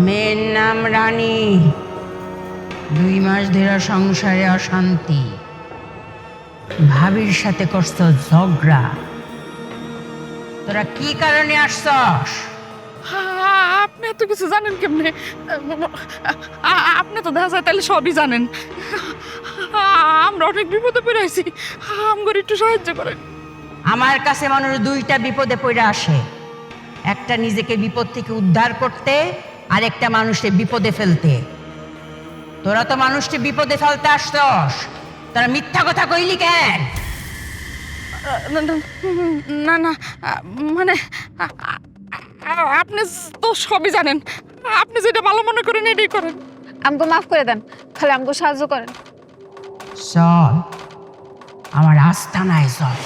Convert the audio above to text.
মেয়ের নাম রানী। 2 মাস ধরে সংসারে অশান্তি। ভাবির সাথে করছ ঝগড়া। তোরা কি কারণে আসছস? আপনি এত কিছু জানেন কেমনে? আপনি তো দেখা যায় তাহলে সবই জানেন। আমরা অনেক বিপদে পড়ে আছি, আমগর একটু সাহায্য করেন। আমার কাছে মানুষ 2টা বিপদে পড়ে আসে, একটা নিজেকে বিপদ থেকে উদ্ধার করতে, আর একটা মানুষকে বিপদে ফেলতে। তোরা তো মানুষকে বিপদে ফেলতে আসছস, তোরা মিথ্যা কথা কইলি কেন? না না, মানে আপনি তো সবই জানেন, আপনি যেটা ভালো মনে করেন এটাই করেন। আমগো মাফ করে দেন, খালি আমগো সাহায্য করেন। চল আমার আস্তানায় চল।